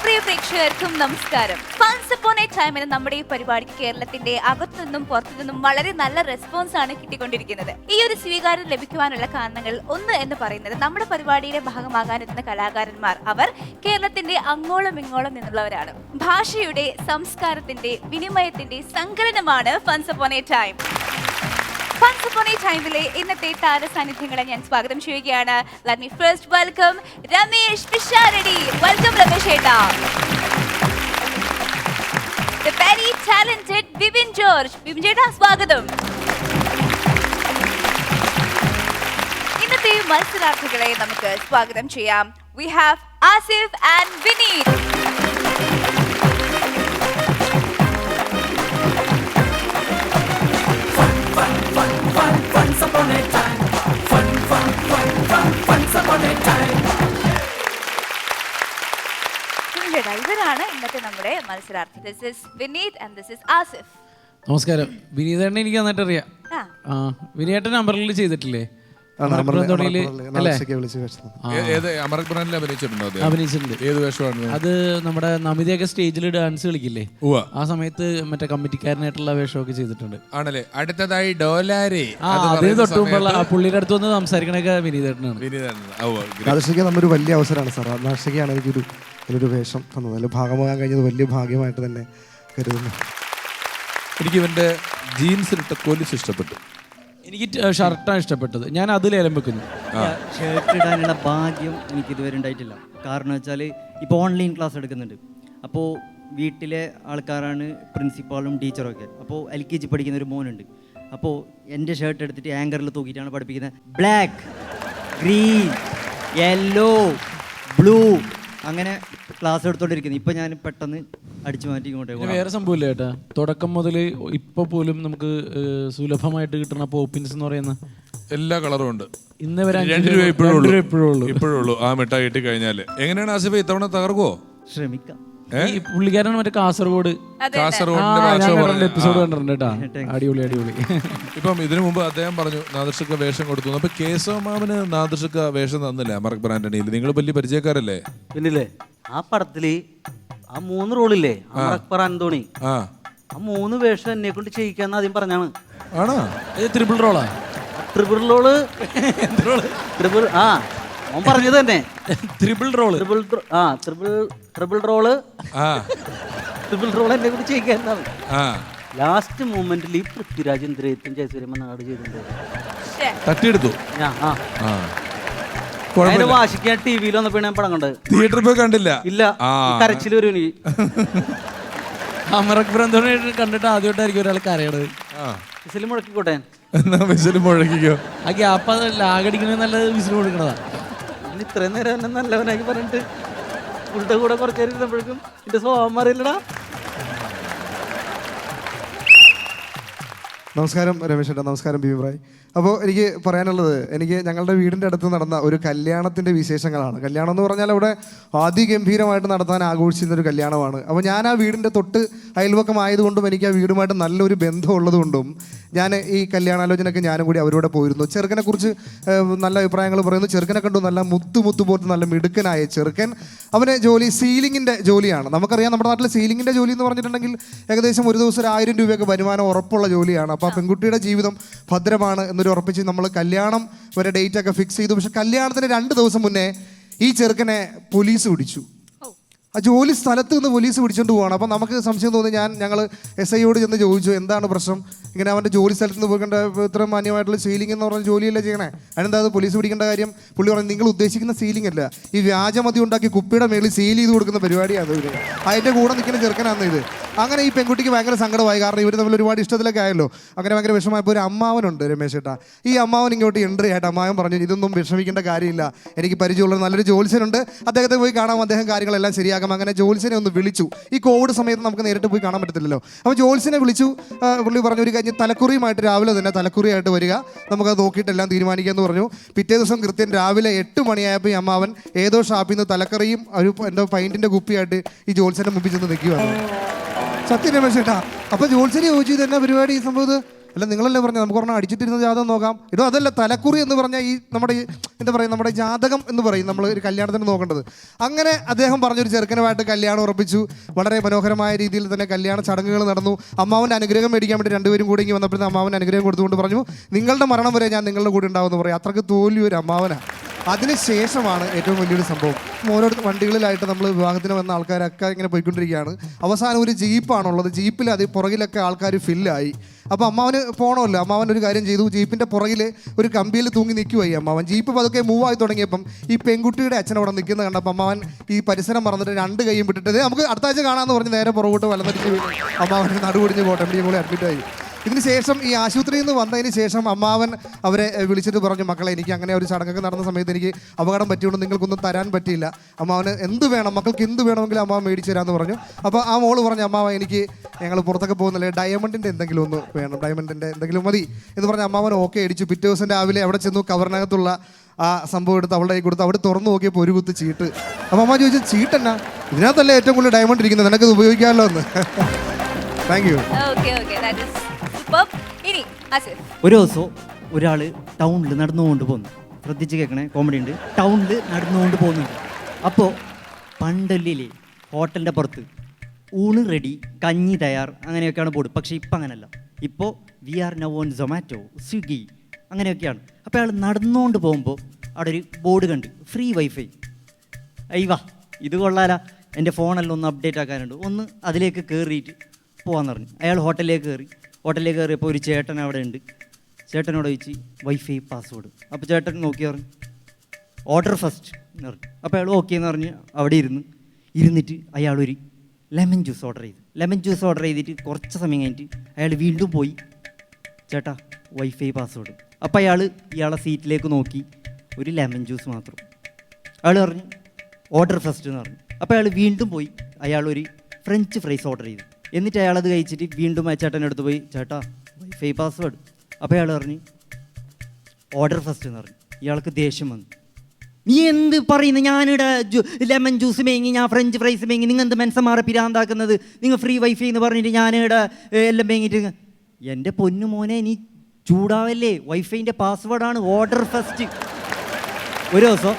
പ്രിയ പ്രേക്ഷകർക്കും നമസ്കാരം. Once upon a time എന്ന നമ്മുടെ ഈ പരിപാടിക്ക് കേരളത്തിന്റെ അകത്തുനിന്നും പുറത്തുനിന്നും വളരെ നല്ല റെസ്പോൺസ് ആണ് കിട്ടിക്കൊണ്ടിരിക്കുന്നത്. ഈ ഒരു സ്വീകാര്യം ലഭിക്കുവാനുള്ള കാരണങ്ങൾ ഒന്ന് എന്ന് പറയുന്നത് നമ്മുടെ പരിപാടിയുടെ ഭാഗമാകാനെത്തുന്ന കലാകാരന്മാർ അവർ കേരളത്തിന്റെ അങ്ങോളം ഇങ്ങോളം നിന്നുള്ളവരാണ്. ഭാഷയുടെ, സംസ്കാരത്തിന്റെ, വിനിമയത്തിന്റെ സങ്കലനമാണ് once upon a time. Once upon a ടൈമിലെ ഇന്നത്തെ താര സാന്നിധ്യങ്ങളെ ഞാൻ സ്വാഗതം ചെയ്യുകയാണ്. Let me first welcome Ramesh Pisharody. Welcome Ramesh ഏട്ടാ. The very talented Vipin George. Vipin ചേട്ടാ സ്വാഗതം. ഇന്നത്തെ മത്സരാർത്ഥികളെ നമുക്ക് സ്വാഗതം ചെയ്യാം. We have Asif and Vineeth. Once upon a time, once upon a time. ഇവരാണ് ഇന്നത്തെ നമ്മുടെ മത്സരാർത്ഥി. This is Vineeth and this is Asif. നമസ്കാരം. വിനീതേട്ടനെ എനിക്ക് നന്നായിട്ട് അറിയാം. വിനീതേട്ടൻ നമ്പറിൽ ചെയ്തിട്ടില്ലേ? അഭിനയിച്ചിട്ടുണ്ട്. അത് നമ്മുടെ നമിതയൊക്കെ സ്റ്റേജിൽ ഡാൻസ് കളിക്കില്ലേ, ആ സമയത്ത് മറ്റേ കമ്മിറ്റിക്കാരനായിട്ടുള്ള വേഷമൊക്കെ ചെയ്തിട്ടുണ്ട്. ആണല്ലേ. അടുത്തതായി ഡോലാരെ. അതിന് തൊട്ടുമുമ്പുള്ള പുള്ളിയുടെ അടുത്ത് വന്ന് സംസാരിക്കണൊക്കെ വിനീതേട്ടനാണ്. നമ്മൊരു വലിയ അവസരമാണ് സാർ. നാഷികയാണ് എനിക്കൊരു വേഷം തന്നത്. അതിൽ ഭാഗമാകാൻ കഴിഞ്ഞത് വലിയ ഭാഗ്യമായിട്ട് തന്നെ കരുതുന്നു. എനിക്ക് ഇവന്റെ ജീൻസിലിട്ട കൊലിസ് ഇഷ്ടപ്പെട്ടു. എനിക്ക് ഷർട്ടാണ് ഇഷ്ടപ്പെട്ടത്. ഞാൻ അതിൽ ഏലം വെക്കുന്നു. ഷർട്ട് ഇടാനുള്ള ഭാഗ്യം എനിക്ക് ഇതുവരെ ഉണ്ടായിട്ടില്ല. കാരണം വെച്ചാൽ ഇപ്പോൾ ഓൺലൈൻ ക്ലാസ് എടുക്കുന്നുണ്ട്. അപ്പോൾ വീട്ടിലെ ആൾക്കാരാണ് പ്രിൻസിപ്പാളും ടീച്ചറും ഒക്കെ. അപ്പോൾ LKG പഠിക്കുന്ന ഒരു മോനുണ്ട്. അപ്പോൾ എൻ്റെ ഷർട്ട് എടുത്തിട്ട് ആങ്കറിൽ തൂക്കിയിട്ടാണ് പഠിപ്പിക്കുന്നത്. ബ്ലാക്ക്, ഗ്രീൻ, യെല്ലോ, ബ്ലൂ അങ്ങനെ ക്ലാസ് എടുത്തോണ്ടിരിക്കുന്നത്. ഇപ്പം ഞാൻ പെട്ടെന്ന് അടിച്ചു മാറ്റി ഇങ്ങോട്ടേ. വേറെ സംഭവമില്ല ചേട്ടാ, തുടക്കം മുതൽ ഇപ്പൊ പോലും നമുക്ക് സുലഭമായിട്ട് കിട്ടുന്ന പോപ്പിൻസ് എന്ന് പറയുന്ന എല്ലാ കളറും ഉണ്ട്. ഇന്ന് വരെ 2 രൂപ ഇപ്പോഴുള്ളൂ ആ മിഠായി കിട്ടി കഴിഞ്ഞാല്. എങ്ങനെയാണ് ആസിഫ് ഇത്തവണ തകർക്കുവോ? ശ്രമിക്കാം. പുള്ളിക്കാരാണ് മറ്റേ കാസർഗോഡ് എപ്പിസോഡ് കണ്ടിട്ടുണ്ട് കേട്ടാ. അടിപൊളി. ഇപ്പം ഇതിനു മുമ്പ് അദ്ദേഹം പറഞ്ഞു നാദർഷക്ക വേഷം കൊടുത്തു. അപ്പൊ കേശവമാമന് നാദർഷക്ക വേഷം തന്നില്ല അമർക്ക് ബ്രാൻഡണിയിൽ. നിങ്ങൾ വലിയ പരിചയക്കാരല്ലേ? പിന്നില്ലേ ആ പടത്തില് ആ 3 റോളില്ലേ, അമർ അന്തോണി, ആ 3 വേഷം എന്നെ കൊണ്ട് ചെയ്യിക്കാന്ന് ആദ്യം പറഞ്ഞാണ്. ആണോ? ട്രിപ്പിൾ റോളാ? ട്രിപ്പിൾ റോള് ആ അവൻ പറഞ്ഞത് തന്നെ. ട്രിപ്പിൾ റോള് ട്രിപ്പിൾ റോള് എന്നെ കൊണ്ട് ചെയ്യിക്കാന്നാണ്. ലാസ്റ്റ് മൂമെന്റിൽ ഈ പൃഥ്വിരാജ് ഇന്ദ്രജിത്തും ജയസൂര്യമ്മ നാട് ചെയ്തിട്ടുണ്ട്. തട്ടിയെടുത്തു. അതിന് വാശിക്കാൻ TV വന്നപ്പോ ഞാൻ പടം കണ്ടത്. തിയേറ്ററിൽ പോയി കണ്ടില്ല. ഇല്ല, കരച്ചിൽ വരും എനിക്ക്. അമറക് ബ്രാൻഡണി കണ്ടിട്ട് ആദ്യമായിട്ടായിരിക്കും ഒരാൾ കരയണത്. വിസിൽ മുഴക്കിക്കോട്ടെ. എന്നാ വിസിൽ മുഴക്കിക്കോ. ആ ഗ്യാപ്പ് ലാഗടിക്കണ നല്ലത് വിസിൽ മുഴക്കണതാ. ഇത്രയും നേരം എന്നെ നല്ലവനാക്കി പറഞ്ഞിട്ട് ഉളുടെ കൂടെ കുറച്ച് നേരം ഇരുന്നപ്പോഴേക്കും എന്റെ സ്വഭാവം മാറിയില്ലടാ. നമസ്കാരം രമേശ് ഏട്ടാ. നമസ്കാരം ബി ബ്രായ്. അപ്പോൾ എനിക്ക് പറയാനുള്ളത്, എനിക്ക് ഞങ്ങളുടെ വീടിൻ്റെ അടുത്ത് നടന്ന ഒരു കല്യാണത്തിൻ്റെ വിശേഷങ്ങളാണ്. കല്യാണം എന്ന് പറഞ്ഞാൽ അവിടെ അതിഗംഭീരമായിട്ട് നടത്താൻ ആഘോഷിച്ചിരുന്നൊരു കല്യാണമാണ്. അപ്പോൾ ഞാൻ ആ വീടിൻ്റെ തൊട്ട് അയൽവക്കമായതുകൊണ്ടും എനിക്ക് ആ വീടുമായിട്ട് നല്ലൊരു ബന്ധമുള്ളതുകൊണ്ടും ഞാൻ ഈ കല്യാണാലോചനയൊക്കെ ഞാനും കൂടി അവരോട് പോയിരുന്നു. ചെറുക്കനെ കുറിച്ച് നല്ല അഭിപ്രായങ്ങൾ പറയുന്നു. ചെറുക്കനെ കണ്ടു നല്ല മുത്തു പോലത്തെ നല്ല മിടുക്കനായ ചെറുക്കൻ. അവന് ജോലി സീലിങ്ങിൻ്റെ ജോലിയാണ്. നമുക്കറിയാം നമ്മുടെ നാട്ടിൽ സീലിങ്ങിൻ്റെ ജോലി എന്ന് പറഞ്ഞിട്ടുണ്ടെങ്കിൽ ഏകദേശം ഒരു ദിവസം 1000 രൂപയൊക്കെ വരുമാനം ഉറപ്പുള്ള ജോലിയാണ്. അപ്പോൾ ആ പെൺകുട്ടിയുടെ ജീവിതം ഭദ്രമാണ് എന്നൊരു ഉറപ്പിച്ച് നമ്മൾ കല്യാണം വരെ ഡേറ്റ് ഒക്കെ ഫിക്സ് ചെയ്തു. പക്ഷെ കല്യാണത്തിന് 2 ദിവസം മുന്നേ ഈ ചെറുക്കനെ പോലീസ് പിടിച്ചു. ആ ജോലി സ്ഥലത്ത് നിന്ന് പോലീസ് പിടിച്ചുകൊണ്ട് പോവാണ്. അപ്പം നമുക്ക് സംശയം തോന്നി. ഞങ്ങൾ SI യോട് ചെന്ന് ചോദിച്ചു എന്താണ് പ്രശ്നം, ഇങ്ങനെ അവൻ്റെ ജോലി സ്ഥലത്ത് നിന്ന് പോയിക്കേണ്ട ഇത്ര മാന്യമായിട്ടുള്ള സീലിംഗ് എന്ന് പറഞ്ഞ ജോലിയല്ലേ ചെയ്യണേ, അതിനെന്താ അത് പോലീസ് പിടിക്കേണ്ട കാര്യം? പുള്ളി പറഞ്ഞു നിങ്ങൾ ഉദ്ദേശിക്കുന്ന സീലിംഗ് അല്ല, ഈ വ്യാജമതി ഉണ്ടാക്കി കുപ്പിയുടെ മേളിൽ സീൽ ചെയ്ത് കൊടുക്കുന്ന പരിപാടിയാണ് ഇത്. അതിൻ്റെ കൂടെ നിൽക്കുന്ന ചെറുക്കനാണ് ഇത്. അങ്ങനെ ഈ പെൺകുട്ടിക്ക് ഭയങ്കര സങ്കടമായി. കാരണം ഇവർ തമ്മിൽ ഒരുപാട് ഇഷ്ടത്തിലൊക്കെ ആയല്ലോ. അങ്ങനെ ഭയങ്കര വിഷമമായപ്പോൾ ഒരു അമ്മാവനുണ്ട് രമേശ് ഏട്ടാ. ഈ അമ്മാവൻ ഇങ്ങോട്ട് എൻട്രി ആയിട്ട് അമ്മാവൻ പറഞ്ഞു ഇതൊന്നും വിഷമിക്കേണ്ട കാര്യമില്ല, എനിക്ക് പരിചയമുള്ള നല്ലൊരു ജോത്സ്യനുണ്ട്, അദ്ദേഹത്തെ പോയി കാണാം, അദ്ദേഹം കാര്യങ്ങളെല്ലാം ശരിയാക്കാം. അങ്ങനെ ജോത്സ്യനെ ഒന്ന് വിളിച്ചു. ഈ കോവിഡ് സമയത്ത് നമുക്ക് നേരിട്ട് പോയി കാണാൻ പറ്റത്തില്ലല്ലോ. അപ്പോൾ ജോത്സ്യനെ വിളിച്ചു. പുള്ളി പറഞ്ഞു ഒരു കാര്യം, തലക്കുറിയുമായിട്ട് രാവിലെ തന്നെ തലക്കുറിയായിട്ട് വരിക, നമുക്കത് നോക്കിയിട്ടെല്ലാം തീരുമാനിക്കാമെന്ന് പറഞ്ഞു. പിറ്റേ ദിവസം കൃത്യം രാവിലെ 8 മണിയായപ്പോൾ ഈ അമ്മാവൻ ഏതോ ഷാപ്പിൽ നിന്ന് തലക്കറിയും ഒരു എന്തോ പൈൻറ്റിൻ്റെ കുപ്പിയായിട്ട് ഈ ജോത്സ്യൻ്റെ മുമ്പിൽ ചെന്ന് നിൽക്കുകയാണ്. സത്യം രമേശ് ചേട്ടാ. അപ്പോൾ ജോത്സ്യനെ ചോദിച്ചു ഇതെന്നാ പരിപാടി ഈ സംഭവത്ത്? അല്ല നിങ്ങളല്ലേ പറഞ്ഞത് നമുക്ക് പറഞ്ഞാൽ അടിച്ചിട്ടിരുന്ന ജാതകം നോക്കാം. ഇതോ അതല്ല തലക്കുറി എന്ന് പറഞ്ഞാൽ ഈ നമ്മുടെ എന്താ പറയുക നമ്മുടെ ജാതകം എന്ന് പറയും നമ്മൾ ഒരു കല്യാണത്തിന് നോക്കേണ്ടത്. അങ്ങനെ അദ്ദേഹം പറഞ്ഞൊരു ചെറുക്കനുമായിട്ട് കല്യാണം ഉറപ്പിച്ചു. വളരെ മനോഹരമായ രീതിയിൽ തന്നെ കല്യാണ ചടങ്ങുകൾ നടന്നു. അമ്മാവൻ്റെ അനുഗ്രഹം മേടിക്കാൻ വേണ്ടി രണ്ടുപേരും കൂടി ഇങ്ങ് വന്നപ്പോഴത്തെ അമ്മാവൻ്റെ അനുഗ്രഹം കൊടുത്തുകൊണ്ട് പറഞ്ഞു നിങ്ങളുടെ മരണം വരെ ഞാൻ നിങ്ങളുടെ കൂടെ ഉണ്ടാവുമെന്ന് പറയും. അത്രയ്ക്ക് തോൽവി ഒരു അമ്മാവനാണ്. അതിനുശേഷമാണ് ഏറ്റവും വലിയൊരു സംഭവം. ഓരോ വണ്ടികളിലായിട്ട് നമ്മൾ വിവാഹത്തിന് വന്ന ആൾക്കാരൊക്കെ ഇങ്ങനെ പോയിക്കൊണ്ടിരിക്കുകയാണ്. അവസാനം ഒരു ജീപ്പാണുള്ളത്. ജീപ്പിൽ അത് പുറകിലൊക്കെ ആൾക്കാർ ഫില്ലായി. അപ്പോൾ അമ്മാവന് പോകണമല്ലോ. അമ്മാവൻ ഒരു കാര്യം ചെയ്തു. ജീപ്പിൻ്റെ പുറകിൽ ഒരു കമ്പിയിൽ തൂങ്ങി നിൽക്കുവായി അമ്മാവൻ. ജീപ്പ് പതുക്കെ മൂവായി തുടങ്ങിയപ്പം ഈ പെൺകുട്ടിയുടെ അച്ഛൻ അവിടെ നിൽക്കുന്നത് കണ്ടപ്പോൾ അമ്മാവൻ ഈ പരിസരം മറന്നിട്ട് രണ്ട് കൈയും വിട്ടിട്ട് നമുക്ക് അടുത്ത ആഴ്ച കാണാമെന്ന് പറഞ്ഞ് നേരെ പുറകോട്ട് വലന്നടിച്ച് വീണു. അമ്മാവൻ നടുപൊടിഞ്ഞ് കോട്ടമ്പടിയും കൂടി അഡ്മിറ്റായി. ഇതിന് ശേഷം ഈ ആശുപത്രിയിൽ നിന്ന് വന്നതിന് ശേഷം അമ്മാവൻ അവരെ വിളിച്ചിട്ട് പറഞ്ഞു മക്കളെ എനിക്ക് അങ്ങനെ ഒരു ചടങ്ങൊക്കെ നടന്ന സമയത്ത് എനിക്ക് അപകടം പറ്റിയോണ്ട് നിങ്ങൾക്കൊന്നും തരാൻ പറ്റിയില്ല. അമ്മാവന് എന്ത് വേണം മക്കൾക്ക് എന്ത് വേണമെങ്കിലും അമ്മാവൻ മേടിച്ചു തരാമെന്ന് പറഞ്ഞു. അപ്പോൾ ആ മോള് പറഞ്ഞു അമ്മാവ എനിക്ക് ഞങ്ങൾ പുറത്തൊക്കെ പോകുന്നില്ലേ ഡയമണ്ടിൻ്റെ എന്തെങ്കിലും ഒന്ന് വേണം, ഡയമണ്ടിൻ്റെ എന്തെങ്കിലും മതി എന്ന് പറഞ്ഞ് അമ്മാവൻ ഓക്കെ അടിച്ചു. പിറ്റേ ദിവസം രാവിലെ അവിടെ ചെന്നു കവറിനകത്തുള്ള ആ സംഭവം എടുത്ത് അവളുടെ കൈ കൊടുത്ത് അവിടെ തുറന്നു നോക്കിയപ്പോൾ ഒരു കുത്ത് ചീട്ട്. അപ്പോൾ അമ്മ ചോദിച്ചു ചീട്ടെന്നാ ഇതിനകത്തല്ലേ ഏറ്റവും കൂടുതൽ ഡയമണ്ട് ഇരിക്കുന്നത് നിനക്കത് ഉപയോഗിക്കാമല്ലോ എന്ന്. Thank you. ഒരു ദിവസം ഒരാൾ ടൗണിൽ നടന്നുകൊണ്ട് പോകുന്നു. ശ്രദ്ധിച്ച് കേൾക്കണേ, കോമഡി ഉണ്ട്. ടൗണിൽ നടന്നുകൊണ്ട് പോകുന്നുണ്ട്. അപ്പോൾ പണ്ടല്ലേ ഹോട്ടലിൻ്റെ പുറത്ത് ഊണ് റെഡി, കഞ്ഞി തയ്യാർ, അങ്ങനെയൊക്കെയാണ് ബോർഡ്. പക്ഷേ ഇപ്പം അങ്ങനെയല്ല. ഇപ്പോൾ we are now on Zomato, Swiggy അങ്ങനെയൊക്കെയാണ്. അപ്പോൾ അയാൾ നടന്നുകൊണ്ട് പോകുമ്പോൾ അവിടെ ഒരു ബോർഡ് കണ്ട് ഫ്രീ വൈഫൈ. അയ്യവാ ഇത് കൊള്ളാല, എൻ്റെ ഫോണെല്ലാം ഒന്ന് അപ്ഡേറ്റ് ആക്കാനുണ്ട്, ഒന്ന് അതിലേക്ക് കയറിയിട്ട് പോകാമെന്ന് പറഞ്ഞു. അയാൾ ഹോട്ടലിലേക്ക് കയറിയപ്പോൾ ഒരു ചേട്ടൻ അവിടെ ഉണ്ട്. ചേട്ടനോട് ചോദിച്ച് വൈഫൈ പാസ്വേഡ്. അപ്പോൾ ചേട്ടൻ നോക്കി പറഞ്ഞു ഓർഡർ ഫസ്റ്റ് എന്ന് പറഞ്ഞു. അപ്പോൾ അയാൾ ഓക്കെ എന്ന് പറഞ്ഞ് അവിടെ ഇരുന്നിട്ട് അയാളൊരു ലെമൺ ജ്യൂസ് ഓർഡർ ചെയ്തിട്ട് കുറച്ച് സമയം കഴിഞ്ഞിട്ട് അയാൾ വീണ്ടും പോയി ചേട്ടാ വൈഫൈ പാസ്വേഡ്. അപ്പോൾ ഇയാളെ സീറ്റിലേക്ക് നോക്കി ഒരു ലെമൺ ജ്യൂസ് മാത്രം. അയാൾ പറഞ്ഞു ഓർഡർ ഫസ്റ്റ് എന്ന് പറഞ്ഞു. അപ്പോൾ അയാൾ വീണ്ടും പോയി അയാളൊരു ഫ്രഞ്ച് ഫ്രൈസ് ഓർഡർ ചെയ്തു. എന്നിട്ട് അയാളത് കഴിച്ചിട്ട് വീണ്ടും ആ ചേട്ടൻ്റെ അടുത്ത് പോയി ചേട്ടാ വൈഫൈ പാസ്വേഡ്. അപ്പോൾ അയാൾ പറഞ്ഞു ഓർഡർ ഫസ്റ്റ് എന്ന് പറഞ്ഞു. ഇയാൾക്ക് ദേഷ്യം വന്നു. നീ എന്ത് പറയുന്നത്, ഞാനിവിടെ ലെമൺ ജ്യൂസ് മേങ്ങി, ഞാൻ ഫ്രഞ്ച് ഫ്രൈസ് മേങ്ങി, നിങ്ങൾ എന്ത് മനസ്സമാറെ പിരാന്താക്കുന്നത്, നിങ്ങൾ ഫ്രീ വൈഫൈ എന്ന് പറഞ്ഞിട്ട് ഞാനിവിടെ എല്ലാം മേങ്ങിയിട്ട്. എൻ്റെ പൊന്നു മോനെ നീ ചൂടാവല്ലേ, വൈഫൈൻ്റെ പാസ്വേഡാണ് ഓർഡർ ഫസ്റ്റ്. ഒരു ദിവസം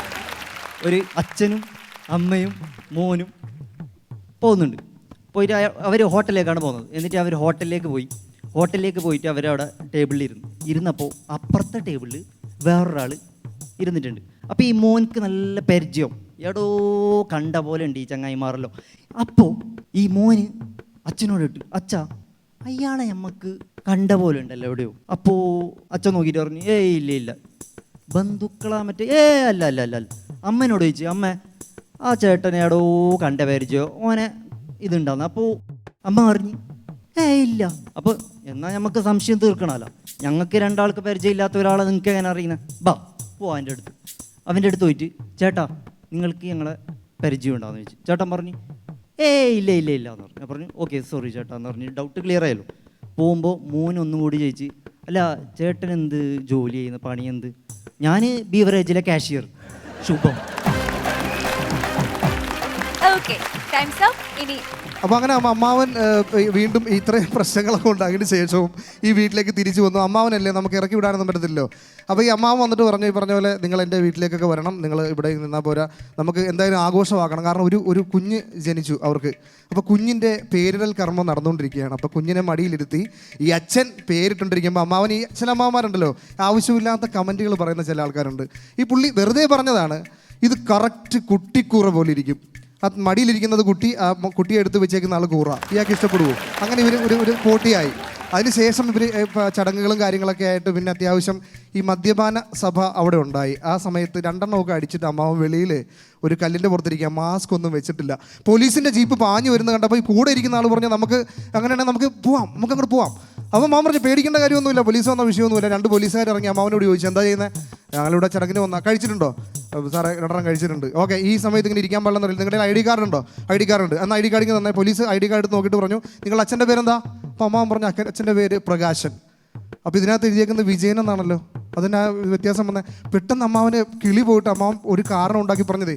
ഒരു അച്ഛനും അമ്മയും മോനും പോകുന്നുണ്ട്. പോയിട്ട് അവർ ഹോട്ടലിലേക്കാണ് പോകുന്നത്. എന്നിട്ട് അവർ ഹോട്ടലിലേക്ക് പോയിട്ട് അവരവിടെ ടേബിളിൽ ഇരുന്നപ്പോൾ അപ്പുറത്തെ ടേബിളിൽ വേറൊരാൾ ഇരുന്നിട്ടുണ്ട്. അപ്പോൾ ഈ മോൻക്ക് നല്ല പരിചയം, എടോ കണ്ട പോലെ ഉണ്ട് ഈ ചങ്ങായിമാറല്ലോ. അപ്പോൾ ഈ മോന് അച്ഛനോട് ഇട്ടു അച്ഛാ അയാളെ നമുക്ക് കണ്ട പോലെ ഉണ്ടല്ലോ എവിടെയോ. അപ്പോൾ അച്ഛൻ നോക്കിയിട്ട് പറഞ്ഞു ഏയ് ഇല്ല ബന്ധുക്കളാ മറ്റേ അല്ല. അമ്മേനോട് ചോദിച്ചു അമ്മ ആ ചേട്ടനെ എടോ കണ്ട പരിചയോ ഓനെ ഇതുണ്ടാവുന്നു. അപ്പോൾ അമ്മ പറഞ്ഞു ഇല്ല. അപ്പോൾ എന്നാൽ നമുക്ക് സംശയം തീർക്കണമല്ലോ, ഞങ്ങൾക്ക് രണ്ടാൾക്ക് പരിചയമില്ലാത്ത ഒരാളെ നിങ്ങൾക്ക് എങ്ങനെ അറിയുന്നത്, ബാ പോ അവൻ്റെ അടുത്ത് പോയിട്ട് ചേട്ടാ നിങ്ങൾക്ക് ഞങ്ങളെ പരിചയം ഉണ്ടാവുമെന്ന് ചോദിച്ചു. ചേട്ടൻ പറഞ്ഞു ഇല്ല എന്ന് പറഞ്ഞു. ഞാൻ പറഞ്ഞു ഓക്കെ സോറി ചേട്ടാ എന്ന് പറഞ്ഞ് ഡൗട്ട് ക്ലിയർ ആയല്ലോ. പോകുമ്പോൾ മോനൊന്നും കൂടി ചോദിച്ച് അല്ല ചേട്ടൻ എന്ത് ജോലി ചെയ്യുന്ന പണി എന്ത്? ഞാൻ ബീവറേജിലെ കാഷ്യർ ശുഭം. അപ്പോൾ അങ്ങനെ അമ്മാവൻ വീണ്ടും ഇത്രയും പ്രശ്നങ്ങളൊക്കെ ഉണ്ടായതിന് ശേഷവും ഈ വീട്ടിലേക്ക് തിരിച്ചു വന്നു. അമ്മാവനല്ലേ നമുക്ക് ഇറക്കി വിടാനൊന്നും പറ്റത്തില്ലല്ലോ. അപ്പോൾ ഈ അമ്മാവൻ വന്നിട്ട് ഈ പറഞ്ഞ പോലെ നിങ്ങൾ എൻ്റെ വീട്ടിലേക്കൊക്കെ വരണം, നിങ്ങൾ ഇവിടെ നിന്നാൽ പോരാ, നമുക്ക് എന്തായാലും ആഘോഷമാക്കണം. കാരണം ഒരു കുഞ്ഞ് ജനിച്ചു അവർക്ക്. അപ്പോൾ കുഞ്ഞിൻ്റെ പേരിടൽ കർമ്മം നടന്നുകൊണ്ടിരിക്കുകയാണ്. അപ്പോൾ കുഞ്ഞിനെ മടിയിലിരുത്തി ഈ അച്ഛൻ പേരിട്ടുകൊണ്ടിരിക്കുമ്പോൾ അമ്മാവൻ ഈ ചില അമ്മാവന്മാരുണ്ടല്ലോ ആവശ്യമില്ലാത്ത കമൻറ്റുകൾ പറയുന്ന ചില ആൾക്കാരുണ്ട്. ഈ പുള്ളി വെറുതെ പറഞ്ഞതാണ്, ഇത് കറക്റ്റ് കുട്ടിക്കൂറ പോലെ ഇരിക്കും. ആ മടിയിലിരിക്കുന്നത് കുട്ടി, ആ കുട്ടിയെ എടുത്ത് വെച്ചേക്കുന്ന ആൾ കൂറ, ഇയാൾക്ക് ഇഷ്ടപ്പെടുവോ? അങ്ങനെ ഇവർ ഒരു പോട്ടിയായി. അതിനുശേഷം ഇവർ ചടങ്ങുകളും കാര്യങ്ങളൊക്കെ ആയിട്ട് പിന്നെ അത്യാവശ്യം ഈ മദ്യപാന സഭ അവിടെ ഉണ്ടായി. ആ സമയത്ത് 2 എണ്ണമൊക്കെ അടിച്ചിട്ട് അമ്മാവൻ വെളിയിൽ ഒരു കല്ലിൻ്റെ പുറത്തിരിക്കുക, മാസ്ക് ഒന്നും വെച്ചിട്ടില്ല. പോലീസിൻ്റെ ജീപ്പ് പാഞ്ഞു വരുന്നത് കണ്ടപ്പോൾ ഈ കൂടെ ഇരിക്കുന്ന ആൾ പറഞ്ഞു നമുക്ക് അങ്ങനെയാണെങ്കിൽ നമുക്ക് അങ്ങോട്ട് പോവാം. അപ്പോൾ മാമൻ പറഞ്ഞു പേടിക്കേണ്ട കാര്യമൊന്നുമില്ല, പോലീസ് വന്ന വിഷയമൊന്നുമില്ല. 2 പോലീസുകാർ ഇറങ്ങി അമ്മാവനോട് ചോദിച്ചു എന്താ ചെയ്യുന്നത്? ഞങ്ങളിവിടെ ചടങ്ങിന് വന്നാൽ കഴിച്ചിട്ടുണ്ടോ സാറേ? 2 കഴിച്ചിട്ടുണ്ട്. ഓക്കെ, ഈ സമയത്ത് ഇങ്ങനെ ഇരിക്കാൻ പാടില്ലെന്ന് അറിയില്ല. നിങ്ങളുടെ ID കാർഡ് ഉണ്ടോ? ID കാർഡ് ഉണ്ട്. എന്നാൽ ID കാർഡിങ് തന്നെ. പോലീസ് ID കാർഡ് എടുത്ത് നോക്കിയിട്ട് പറഞ്ഞു നിങ്ങൾ അച്ഛൻ്റെ പേരെന്താ? അപ്പോൾ അമ്മാവൻ പറഞ്ഞു അച്ഛൻ്റെ പേര് പ്രകാശൻ. അപ്പോൾ ഇതിനകത്ത് എഴുതിയേക്കുന്നത് വിജയൻ എന്നാണല്ലോ. അതിന് വ്യത്യാസം വന്നേ. പെട്ടെന്ന് അമ്മാവന് കിളി പോയിട്ട് അമ്മാവൻ ഒരു കാരണം ഉണ്ടാക്കി പറഞ്ഞത്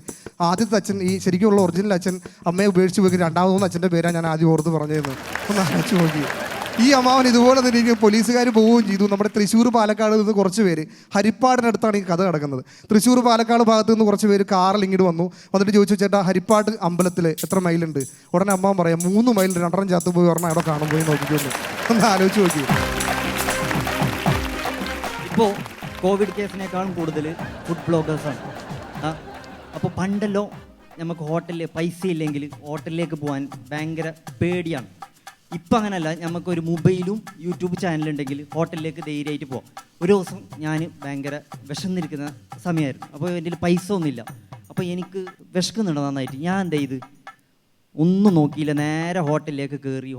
ആദ്യത്തെ അച്ഛൻ ഈ ശരിക്കുള്ള ഒറിജിനൽ അച്ഛൻ അമ്മയെ ഉപേക്ഷിച്ച് പോയി 2ാമതൊന്നും അച്ഛൻ്റെ പേരാണ് ഞാൻ ആദ്യം ഓർത്ത് പറഞ്ഞതെന്ന് ഒന്ന് ആലോചിച്ച് നോക്കി. ഈ അമ്മാവൻ ഇതുപോലെ തന്നെ എനിക്ക് പോലീസുകാർ പോവുകയും ചെയ്തു. നമ്മുടെ തൃശ്ശൂർ പാലക്കാട് നിന്ന് കുറച്ച് പേര്, ഹരിപ്പാടിനടുത്താണ് ഈ കഥ കിടക്കുന്നത്. തൃശ്ശൂർ പാലക്കാട് ഭാഗത്ത് നിന്ന് കുറച്ച് പേര് കാറിൽ ഇങ്ങോട്ട് വന്നിട്ട് ചോദിച്ചു, ചേട്ടാ ഹരിപ്പാട് അമ്പലത്തിൽ എത്ര മൈലുണ്ട്? ഉടനെ അമ്മാവൻ പറയാം 3 മൈൽ, 2 ചാത്ത് പോയി പറഞ്ഞാൽ അവിടെ കാണും, പോയി നോക്കിക്കൊന്നു. ഒന്ന് ആലോചിച്ച് നോക്കി. ഇപ്പോൾ കോവിഡ് കേസിനേക്കാളും കൂടുതൽ ഫുഡ് ബ്ലോഗേഴ്സാണ്. അപ്പോൾ പണ്ടല്ലോ നമുക്ക് ഹോട്ടലിൽ പൈസ ഇല്ലെങ്കിൽ ഹോട്ടലിലേക്ക് പോകാൻ ഭയങ്കര പേടിയാണ്. ഇപ്പം അങ്ങനെയല്ല, നമുക്കൊരു മൊബൈലും യൂട്യൂബ് ചാനലുണ്ടെങ്കിൽ ഹോട്ടലിലേക്ക് ധൈര്യമായിട്ട് പോകാം. ഒരു ദിവസം ഞാൻ ഭയങ്കര വിശന്നിരിക്കുന്ന സമയമായിരുന്നു. അപ്പോൾ എൻ്റെ പൈസ ഒന്നുമില്ല. അപ്പോൾ എനിക്ക് വിശക്കുന്നുണ്ട് നന്നായിട്ട്. ഞാൻ എന്താ ചെയ്ത് ഒന്നും നോക്കിയില്ല, നേരെ ഹോട്ടലിലേക്ക് കയറി.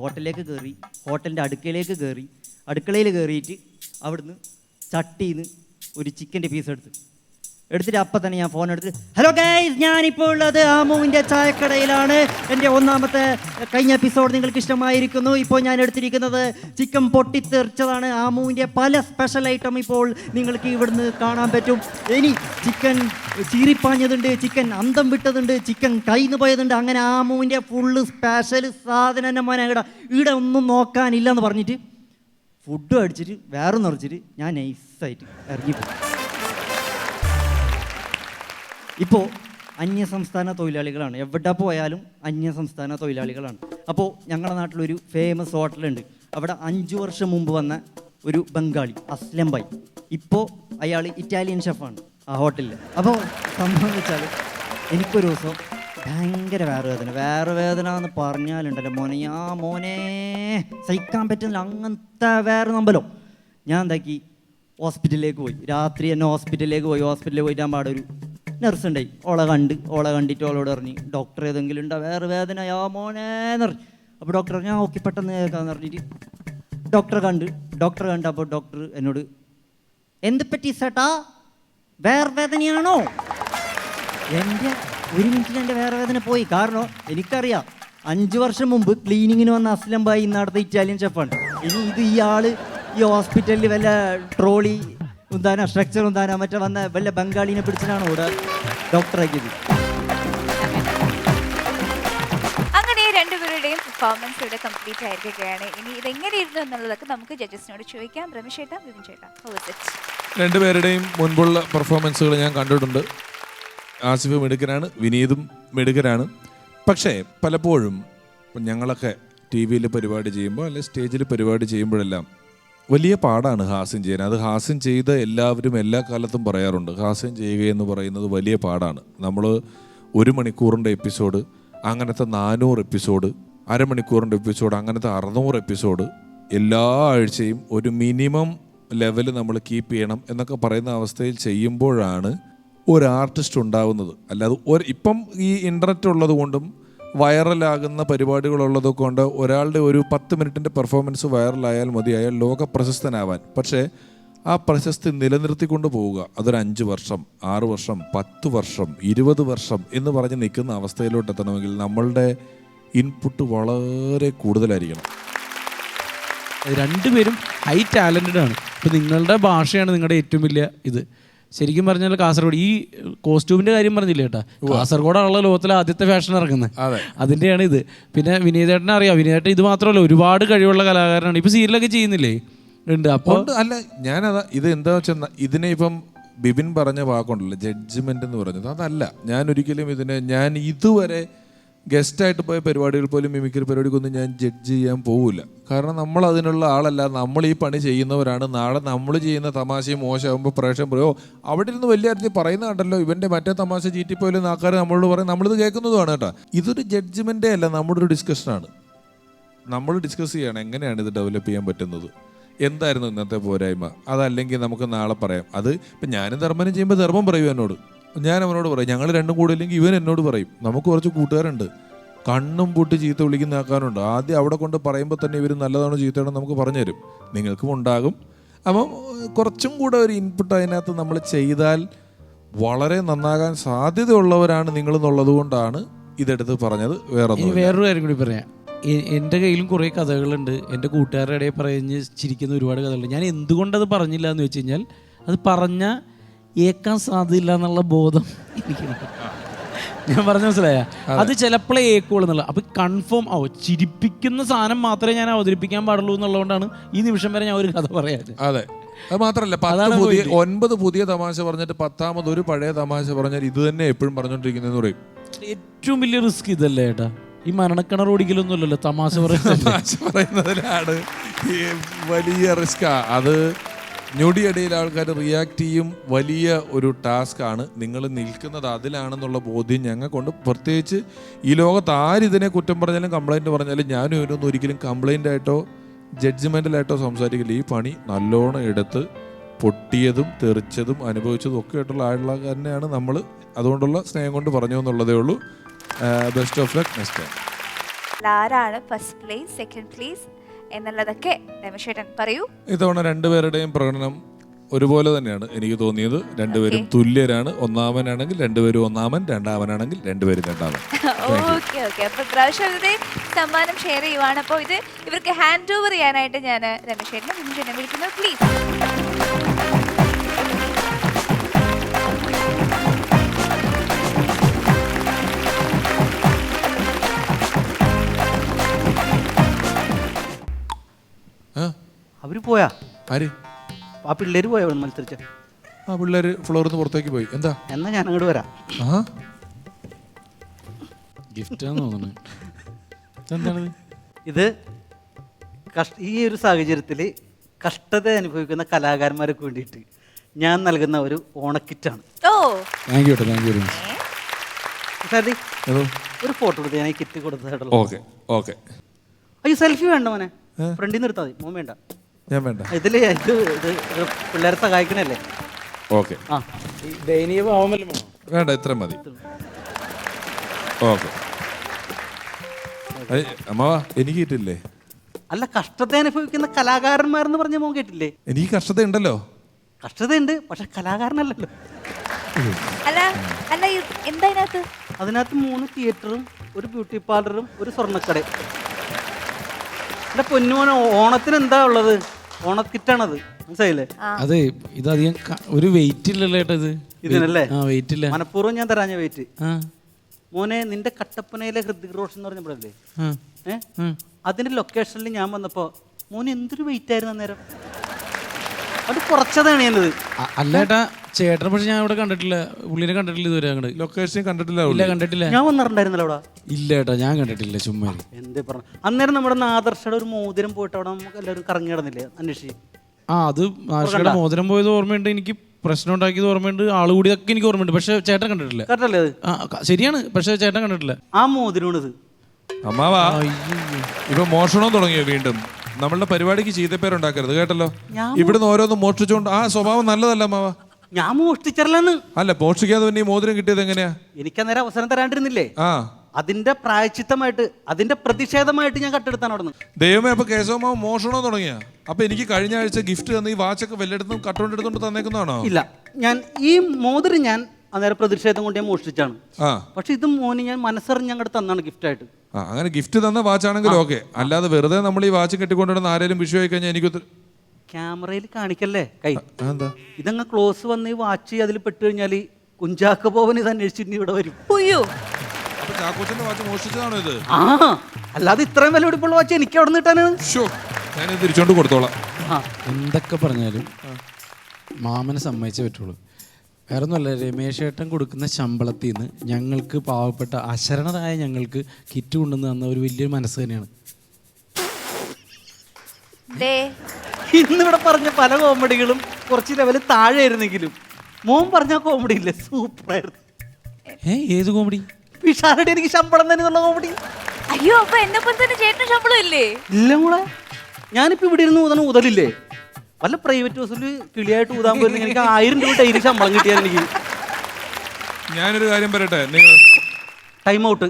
ഹോട്ടലിൻ്റെ അടുക്കളയിൽ കയറിയിട്ട് അവിടുന്ന് ചട്ടിന്ന് ഒരു ചിക്കൻ്റെ പീസ് എടുത്തിട്ട് അപ്പം തന്നെ ഞാൻ ഫോൺ എടുത്തിട്ട്, ഹലോ ഗൈസ്, ഞാനിപ്പോൾ ഉള്ളത് ആമുവിൻ്റെ ചായക്കടയിലാണ്. എൻ്റെ ഒന്നാമത്തെ കഴിഞ്ഞ എപ്പിസോഡ് നിങ്ങൾക്ക് ഇഷ്ടമായിരിക്കുന്നു. ഇപ്പോൾ ഞാൻ എടുത്തിരിക്കുന്നത് ചിക്കൻ പൊട്ടിത്തെറിച്ചതാണ്. ആമുവിൻ്റെ പല സ്പെഷ്യൽ ഐറ്റം ഇപ്പോൾ നിങ്ങൾക്ക് ഇവിടുന്ന് കാണാൻ പറ്റും. ഇനി ചിക്കൻ ചീറിപ്പാഞ്ഞതുണ്ട്, ചിക്കൻ അന്തം വിട്ടതുണ്ട്, ചിക്കൻ കയ്യിന്ന് പോയതുണ്ട്. അങ്ങനെ ആമുവിൻ്റെ ഫുള്ള് സ്പെഷ്യൽ സാധനം തന്നെ മോനെ ഇവിടെ ഒന്നും നോക്കാനില്ലെന്ന് പറഞ്ഞിട്ട് ഫുഡും അടിച്ചിട്ട് വേറെ നിറച്ചിട്ട് ഞാൻ നൈസായിട്ട് ഇറങ്ങിപ്പോയി. ഇപ്പോൾ അന്യസംസ്ഥാന തൊഴിലാളികളാണ്, എവിടെ പോയാലും അന്യസംസ്ഥാന തൊഴിലാളികളാണ്. അപ്പോൾ ഞങ്ങളുടെ നാട്ടിലൊരു ഫേമസ് ഹോട്ടലുണ്ട്. അവിടെ 5 വർഷം മുമ്പ് വന്ന ഒരു ബംഗാളി അസ്ലം ഭായ്, ഇപ്പോൾ അയാൾ ഇറ്റാലിയൻ ഷെഫാണ് ആ ഹോട്ടലിൽ. അപ്പോൾ സംഭവം എന്ന് വെച്ചാൽ എനിക്കൊരു ദിവസം ഭയങ്കര വേറെ എന്ന് പറഞ്ഞാലുണ്ടല്ലോ മോനെ സഹിക്കാൻ പറ്റുന്നില്ല. അങ്ങനത്തെ വേറെ നമ്പലോ. ഞാൻ എന്താക്കി, ഹോസ്പിറ്റലിലേക്ക് പോയി. രാത്രി തന്നെ ഹോസ്പിറ്റലിലേക്ക് പോയിട്ട് ഞാൻ പാടൊരു നർസ് ഉണ്ടായി. ഓളെ കണ്ടിട്ട് ഓളോട് പറഞ്ഞു, ഡോക്ടർ ഏതെങ്കിലും ഉണ്ടോ, വേറെ വേദനയാ മോനേന്ന് പറഞ്ഞു. അപ്പോൾ ഡോക്ടർ ഞാൻ ഓക്കെ പെട്ടെന്ന് കേൾക്കാന്ന് പറഞ്ഞിട്ട് ഡോക്ടർ കണ്ടപ്പോൾ ഡോക്ടർ എന്നോട്, എന്ത് പറ്റി ചേട്ടാ, വേറെ വേദനയാണോ? എൻ്റെ 1 മിനിറ്റിൽ എൻ്റെ വേറെ വേദന പോയി. കാരണം എനിക്കറിയാം 5 വർഷം മുമ്പ് ക്ലീനിങ്ങിന് വന്ന അസ്ലം ഭായി ഇന്നടുത്ത ഇറ്റാലിയൻ ഷെഫാണ്. ഇനി ഇയാൾ ഈ ഹോസ്പിറ്റലിൽ വല്ല ട്രോളി ഉണ്ടാനാ, സ്ട്രക്ചർ ഉണ്ടാനാ, മറ്റേ വന്ന വല്ല ബംഗാളിനെ പിടിച്ചിട്ടാണ് ഇവിടെ ഡോക്ടറാക്കിയത്. അങ്ങനെ രണ്ടുപേരുടെയും പെർഫോമൻസ് ഇവിടെ കംപ്ലീറ്റ് ആയിരിക്കുകയാണ്. ഇനി ഇതെങ്ങനെയിരുന്നു എന്നുള്ളതൊക്കെ നമുക്ക് ജഡ്ജസിനോട് ചോദിക്കാം. രമേശ് ചേട്ടാ, വിപിൻ ചേട്ടാ, രണ്ടുപേരുടെയും മുൻപുള്ള പെർഫോമൻസുകൾ ഞാൻ കണ്ടിട്ടുണ്ട്. ആസിഫ് മിടുക്കനാണ്, വിനീതും മിടുക്കനാണ്. പക്ഷേ പലപ്പോഴും ഞങ്ങളൊക്കെ ടി വിയിൽ പരിപാടി ചെയ്യുമ്പോൾ അല്ലെങ്കിൽ സ്റ്റേജിൽ പരിപാടി ചെയ്യുമ്പോഴെല്ലാം വലിയ പാടാണ് ഹാസ്യം ചെയ്യാൻ. അത് ഹാസ്യം ചെയ്ത എല്ലാവരും എല്ലാ കാലത്തും പറയാറുണ്ട്, ഹാസ്യം ചെയ്യുക എന്ന് പറയുന്നത് വലിയ പാടാണ്. നമ്മൾ 1 മണിക്കൂറിൻ്റെ എപ്പിസോഡ്, അങ്ങനത്തെ 400 എപ്പിസോഡ്, അരമണിക്കൂറിൻ്റെ എപ്പിസോഡ്, അങ്ങനത്തെ 600 എപ്പിസോഡ് എല്ലാ ആഴ്ചയും ഒരു മിനിമം ലെവൽ നമ്മൾ കീപ്പ് ചെയ്യണം എന്നൊക്കെ പറയുന്ന അവസ്ഥയിൽ ചെയ്യുമ്പോഴാണ് ഒരു ആർട്ടിസ്റ്റ് ഉണ്ടാവുന്നത്. അല്ലാതെ ഇപ്പം ഈ ഇൻ്റർനെറ്റ് ഉള്ളത് കൊണ്ടും വൈറലാകുന്ന പരിപാടികളുള്ളത് കൊണ്ട് ഒരാളുടെ ഒരു 10 മിനിറ്റിൻ്റെ പെർഫോമൻസ് വൈറലായാൽ മതി അയാൾ ലോക പ്രശസ്തനാവാൻ. പക്ഷേ ആ പ്രശസ്തി നിലനിർത്തിക്കൊണ്ട് പോവുക, അതൊരു 5 വർഷം, 6 വർഷം, 10 വർഷം, 20 വർഷം എന്ന് പറഞ്ഞ് നിൽക്കുന്ന അവസ്ഥയിലോട്ട് എത്തണമെങ്കിൽ നമ്മളുടെ ഇൻപുട്ട് വളരെ കൂടുതലായിരിക്കണം. രണ്ടുപേരും ഹൈ ടാലൻറ്റഡ് ആണ്. ഇപ്പം നിങ്ങളുടെ ഭാഷയാണ് നിങ്ങളുടെ ഏറ്റവും വലിയ ഇത്. ശരിക്കും പറഞ്ഞാൽ കാസർഗോഡ് ഈ കോസ്റ്റ്യൂമിന്റെ കാര്യം പറഞ്ഞില്ലേ ചേട്ടാ, കാസർഗോഡാണല്ലോ ലോകത്തിലെ ആദ്യത്തെ ഫാഷൻ ഇറങ്ങുന്നത്, അതിൻ്റെയാണ് ഇത്. പിന്നെ വിനീതേട്ടനെ അറിയാം, വിനീതേട്ടൻ ഇത് മാത്രമല്ല ഒരുപാട് കഴിവുള്ള കലാകാരനാണ്. ഇപ്പൊ സീരിയലൊക്കെ ചെയ്യുന്നില്ലേ? ഉണ്ട്. അപ്പോൾ അല്ല, ഞാനതാ ഇത് എന്താ വെച്ചാൽ ഇതിനെ ഇപ്പം ബിബിൻ പറഞ്ഞ വാക്കുണ്ടല്ലോ ജഡ്ജ്മെന്റ് എന്ന് പറഞ്ഞത്, അതല്ല. ഞാൻ ഒരിക്കലും ഞാൻ ഇതുവരെ ഗസ്റ്റായിട്ട് പോയ പരിപാടികൾ പോലും മിമിക്രി പരിപാടിക്കൊന്നും ഞാൻ ജഡ്ജ് ചെയ്യാൻ പോവില്ല. കാരണം നമ്മൾ അതിനുള്ള ആളല്ല, നമ്മൾ ഈ പണി ചെയ്യുന്നവരാണ്. നാളെ നമ്മൾ ചെയ്യുന്ന തമാശയും മോശമാകുമ്പോൾ പ്രേക്ഷകൻ പറയോ അവിടെ ഇരുന്ന് വലിയ അർത്ഥത്തിൽ പറയുന്ന കണ്ടല്ലോ, ഇവൻ്റെ മറ്റേ തമാശ ചീറ്റിപ്പോലും ആൾക്കാർ നമ്മളോട് പറയും, നമ്മളിത് കേൾക്കുന്നതുമാണ് കേട്ടോ. ഇതൊരു ജഡ്ജ്മെൻറ്റേ അല്ല, നമ്മുടെ ഒരു ഡിസ്കഷനാണ്. നമ്മൾ ഡിസ്കസ് ചെയ്യണം എങ്ങനെയാണ് ഇത് ഡെവലപ്പ് ചെയ്യാൻ പറ്റുന്നത്, എന്തായിരുന്നു ഇന്നത്തെ പോരായ്മ, അതല്ലെങ്കിൽ നമുക്ക് നാളെ പറയാം. അത് ഇപ്പം ഞാനും ധർമ്മനും ചെയ്യുമ്പോൾ ധർമ്മം പറയും എന്നോട്, ഞാൻ അവനോട് പറയും. ഞങ്ങൾ രണ്ടും കൂടെ ഇല്ലെങ്കിൽ ഇവൻ എന്നോട് പറയും. നമുക്ക് കുറച്ച് കൂട്ടുകാരുണ്ട്, കണ്ണും പൂട്ടി ചീത്ത വിളിക്കുന്ന ആൾക്കാരുണ്ട്. ആദ്യം അവിടെ കൊണ്ട് പറയുമ്പോൾ തന്നെ ഇവർ നല്ലതാണോ ചീത്തയാണോ നമുക്ക് പറഞ്ഞു തരും. നിങ്ങൾക്കും ഉണ്ടാകും. അപ്പം കുറച്ചും കൂടെ ഒരു ഇൻപുട്ട് അതിനകത്ത് നമ്മൾ ചെയ്താൽ വളരെ നന്നാകാൻ സാധ്യതയുള്ളവരാണ് നിങ്ങളെന്നുള്ളത് കൊണ്ടാണ് ഇതെടുത്ത് പറഞ്ഞത്. വേറൊരു കാര്യം കൂടി പറയാം. എൻ്റെ കയ്യിലും കുറേ കഥകളുണ്ട്. എൻ്റെ കൂട്ടുകാരുടെ ഇടയിൽ പറഞ്ഞ് ചിരിക്കുന്ന ഒരുപാട് കഥകളുണ്ട്. ഞാൻ എന്തുകൊണ്ടത് പറഞ്ഞില്ല എന്ന് വെച്ച് കഴിഞ്ഞാൽ അത് പറഞ്ഞാൽ ഏക്കാൻ സാധ്യതയില്ല എന്നുള്ള ബോധം എനിക്കുണ്ട്. ഞാൻ പറഞ്ഞ മനസ്സിലായ അത് ചിലപ്പോഴേ ഏക്കുള്ളൂ എന്നുള്ള അപ്പൊ കൺഫേം ചിരിപ്പിക്കുന്ന സാധനം മാത്രമേ ഞാൻ അവതരിപ്പിക്കാൻ പാടുള്ളൂ എന്നുള്ളതുകൊണ്ടാണ് ഈ നിമിഷം വരെ ഞാൻ ഒരു കഥ പറയാത്. അതെ, അത് മാത്രല്ല 9 പുതിയ തമാശ പറഞ്ഞിട്ട് 10ാമത് ഒരു പഴയ തമാശ പറഞ്ഞാൽ ഇത് തന്നെ എപ്പോഴും പറഞ്ഞോണ്ടിരിക്കുന്നതെന്ന് പറയും. ഏറ്റവും വലിയ റിസ്ക് ഇതല്ലേ ഏട്ടാ, ഈ മരണക്കിണർ ഓടിക്കലൊന്നും ഇല്ലല്ലോ, തമാശ പറയുന്നതിലാണ് ഈ വലിയ റിസ്കാ. അത് ഞൊടിയടിയിൽ ആൾക്കാർ റിയാക്ട് ചെയ്യും. വലിയ ഒരു ടാസ്ക്കാണ്. നിങ്ങൾ നിൽക്കുന്നത് അതിലാണെന്നുള്ള ബോധ്യം ഞങ്ങൾക്കുണ്ട്. പ്രത്യേകിച്ച് ഈ ലോകത്ത് ആരിതിനെ കുറ്റം പറഞ്ഞാലും കംപ്ലൈൻറ്റ് പറഞ്ഞാലും ഞാനും ഇവരൊന്നും ഒരിക്കലും കംപ്ലൈൻ്റ് ആയിട്ടോ ജഡ്ജ്മെൻ്റലായിട്ടോ സംസാരിക്കില്ല. ഈ പണി നല്ലോണം എടുത്ത് പൊട്ടിയതും തെറിച്ചതും അനുഭവിച്ചതും ഒക്കെ ആയിട്ടുള്ള ആളുകൾ തന്നെയാണ് നമ്മൾ. അതുകൊണ്ടുള്ള സ്നേഹം കൊണ്ട് പറഞ്ഞു എന്നുള്ളതേ ഉള്ളൂ. Best of luck next time. ആരാണ് ഫസ്റ്റ് പ്ലേസ്, സെക്കൻഡ് പ്ലേസ് എന്നുള്ളതൊക്കെ രമേശേട്ടൻ പറയൂ. ഇത്തവണ രണ്ടുപേരുടെയും പ്രകടനം ഒരുപോലെ തന്നെയാണ് എനിക്ക് തോന്നിയത്. രണ്ടുപേരും തുല്യരാണ്. ഒന്നാമനാണെങ്കിൽ രണ്ടുപേരും ഒന്നാമൻ, രണ്ടാമനാണെങ്കിൽ രണ്ടുപേരും രണ്ടാമൻ. Okay okay. അപ്പൊ പ്രാവശ്യത്തെ സമ്മാനം ഷെയർ ചെയ്യുവാണ്. അപ്പോൾ ഇത് ഇവർക്ക് ഹാൻഡ് ഓവർ ചെയ്യാനായിട്ട് ഞാൻ രമേശേട്ടനെ വിനിചേട്ടനെ വിളിക്കുന്നു. പ്ലീസ്. അവര് പോയാ? ആര്? ആ പിള്ളേര് പോയാ മത്സരിച്ച? ആ പിള്ളേര് ഫ്ലോറിൽ നിന്ന് പുറത്തേക്ക് പോയി. എന്താ? എന്നാ ഞാൻ അങ്ങോട്ട് വരാം. ഗിഫ്റ്റാന്ന് തോന്നുന്നു. എന്താണത്? ഇത് ഈ ഒരു സാഹചര്യത്തിൽ കഷ്ടത അനുഭവിക്കുന്ന കലാകാരന്മാർക്ക് വേണ്ടിയിട്ട് ഞാൻ നൽകുന്ന ഒരു ഓണക്കിറ്റാണ്. Oh thank you thank you. ഒരു ഫോട്ടോ എടുത്ത് ഞാൻ ഈ കിറ്റ് കൊടുത്തതായിട്ടുള്ള. Okay okay. അയ്യോ സെൽഫി വേണ്ട മോനെ, ഫ്രണ്ടിൽ നിന്ന് എടുത്താൽ മതി. മോൻ വേണ്ട. ഞാൻ വേണ്ട. ഇതില് ഇത് പിള്ളേരെ സഹായിക്കണല്ലേ. ഓക്കെ ആ വേണ്ട, ഇത്ര മതി. ഓക്കെ. അമ്മാവാ എനിക്ക് കിട്ടില്ലേ? അല്ല, കഷ്ടത അനുഭവിക്കുന്ന കലാകാരന്മാരെന്ന് പറഞ്ഞ മോൻ കേട്ടില്ലേ? എനിക്ക് കഷ്ടത ഉണ്ടല്ലോ. കഷ്ടതയുണ്ട്, പക്ഷെ കലാകാരനല്ലല്ലോ. അല്ല അല്ല എന്താ അതിനകത്ത്? അതിനകത്ത് 3 തിയേറ്ററും ഒരു ബ്യൂട്ടി പാർലറും ഒരു സ്വർണ്ണക്കടയും. എന്റെ പൊന്നുമോനെ, ഓണത്തിന് എന്താ ഉള്ളത്? ഓണക്കിറ്റാണത്, മനസ്സിലായില്ലേ? അതെ, ഇതധികം ഒരു വെയിറ്റ് ഇല്ലല്ലോ ഏട്ടാ ഇത്. ഇതിനല്ലേ വെയിറ്റ് ഇല്ല. മനഃപൂർവ്വം ഞാൻ തരാഞ്ഞ വെയിറ്റ്. മോനെ, നിന്റെ കട്ടപ്പനയിലെ ഹൃതിക് റോഷൻ എന്ന് പറഞ്ഞപ്പോഴല്ലേ അതിന്റെ ലൊക്കേഷനിൽ ഞാൻ വന്നപ്പോ മോനെ എന്തൊരു വെയിറ്റ് ആയിരുന്നു അന്നേരം. അത് കുറച്ചതാണ് ഞാനത്. അല്ല ഏട്ടാ, ചേട്ടനെ പക്ഷെ ഞാൻ ഇവിടെ കണ്ടിട്ടില്ല, പുള്ളിനെ കണ്ടിട്ടില്ല ഇതുവരെ. അങ്ങോട്ട് ലൊക്കേഷൻ കണ്ടിട്ടില്ല? ഇല്ല, കണ്ടിട്ടില്ല. ഞാൻ വന്നിട്ടുണ്ടായിരുന്നല്ലോ അവിടെ. ഇല്ല ഏട്ടാ, ഞാൻ കണ്ടിട്ടില്ല. ചുമ്മാ എന്തേ പറഞ്ഞു. അന്നേരം നമ്മുടെ ആദർശയുടെ ഒരു മോതിരം പോയിട്ട് അവിടെ നമുക്ക് എല്ലാവരും കറങ്ങി കിടന്നില്ലേ അന്വേഷിച്ച്? അത് ആർഷയുടെ മോതിരം പോയത് ഓർമ്മയുണ്ട്, എനിക്ക് പ്രശ്നം ഉണ്ടാക്കിയത് ഓർമ്മയുണ്ട്, ആള് കൂടിയൊക്കെ എനിക്ക് ഓർമ്മയുണ്ട്. പക്ഷെ ചേട്ടൻ കണ്ടിട്ടില്ല. കറക്റ്റല്ലേ അത്? ശരിയാണ്, പക്ഷെ ചേട്ടൻ കണ്ടിട്ടില്ല. ആ മോതിരമാണിത്. അമ്മാവാ, ഇപ്പൊ മോഷണം തുടങ്ങിയോ വീണ്ടും? നമ്മളുടെ പരിപാടിക്ക് ചീത്തപ്പേരുണ്ടാക്കരുത് കേട്ടല്ലോ. ഇവിടുന്ന് ഓരോന്നും മോഷ്ടിച്ചോണ്ട് ആ സ്വഭാവം നല്ലതല്ല അമ്മാവാ. ഞാൻ മോഷ്ടിച്ചറില്ലെന്ന്. അല്ല, മോഷ്ടിക്കാതെ പിന്നെ ഈ മോതിരം കിട്ടിയത് എങ്ങനെയാ? എനിക്കന്നേരം അവസരം തരാണ്ടിരുന്നില്ലേ? ആ, അതിന്റെ പ്രായച്ചിത്തമായിട്ട്, അതിന്റെ പ്രതിഷേധമായിട്ട് ഞാൻ കട്ടെടുത്താണ് അവിടെ നിന്ന്. ദൈവമേ, അപ്പൊ കേശവമാവ് മോഷണം തുടങ്ങിയ? അപ്പൊ എനിക്ക് കഴിഞ്ഞ ആഴ്ച ഗിഫ്റ്റ് തന്ന ഈ വാച്ചൊക്കെ വല്ലെടുത്തും കട്ടോണ്ടെടുത്തോണ്ട് തന്നേക്കുന്നതാണോ? ഇല്ല, ഞാൻ ഈ മോതിരം ഞാൻ അന്നേരം പ്രതിഷേധം കൊണ്ട് ഞാൻ മോഷ്ടിച്ചാണ്. പക്ഷെ ഇത് മോന് ഞാൻ മനസ്സറിഞ്ഞ് അങ്ങോട്ട് തന്നാണ് ഗിഫ്റ്റായിട്ട്. അങ്ങനെ ഗിഫ്റ്റ് തന്ന വാച്ചാണെങ്കിലും ഓക്കെ. അല്ലാതെ വെറുതെ നമ്മൾ ഈ വാച്ച് കെട്ടിക്കൊണ്ടിരുന്ന ആരെങ്കിലും വിഷു ആയി കഴിഞ്ഞാൽ എനിക്ക് ക്യാമറയിൽ കാണിക്കല്ലേ കൈ. എന്താ ഇതങ്ങ് ക്ലോസ് വന്ന് ഈ വാച്ച് അതിൽ പെട്ട് കഴിഞ്ഞാൽ കുഞ്ചാക്ക പോവൻ ഇത് അന്വേഷിച്ചിട്ട് ഇവിടെ വരും. ചാക്കോച്ചന്റെ വാച്ച് മോഷ്ടിച്ചതാണോ ഇത്? ആ, അല്ലാതെ ഇത്രയും വില പിടിപ്പുള്ള വാച്ച് എനിക്ക് അവിടെ നിന്ന് കിട്ടാനാണ്. ഞാൻ തിരിച്ചോണ്ട് കൊടുത്തോളാം. എന്തൊക്കെ പറഞ്ഞാലും മാമനെ സമ്മതിച്ചേ പറ്റുള്ളൂ. വേറെ ഒന്നുമല്ല, രമേശ് ഏട്ടൻ കൊടുക്കുന്ന ശമ്പളത്തിൽ നിന്ന് ഞങ്ങൾക്ക് പാവപ്പെട്ട അശരണരായ ഞങ്ങൾക്ക് കിറ്റ് കൊണ്ടുവന്ന് തന്ന ഒരു വലിയൊരു മനസ്സ് തന്നെയാണ്. ഇന്നിവിടെ പറഞ്ഞ പല കോമഡികളും കുറച്ച് ലെവല് താഴെ ആയിരുന്നെങ്കിലും മോൻ പറഞ്ഞ കോമഡി ഇല്ലേ, സൂപ്പറായിരുന്നു. ഏത് കോമഡി? വിശാലയുടെ എനിക്ക് ശമ്പളം തന്നെ എന്നുള്ള കോമഡി. അയ്യോ, അപ്പൊ എന്നെ പോലെ തന്നെ ചേട്ടന് ശമ്പളം ഇല്ലേ? ഇല്ല മോളെ, ഞാനിപ്പോ ഇവിടെ ഇരുന്ന് ഊതണം ഊതലില്ലേ? വല്ല പ്രൈവറ്റ് ഹൗസിൽ കിളിയായിട്ട് ഊതാൻ പോലും എനിക്ക് 1000 രൂപ ഡെയിലി ശമ്പളം കിട്ടിയാൽ എനിക്ക്. ഞാനൊരു കാര്യം പറയട്ടെ, നിങ്ങൾ ടൈം ഔട്ട്.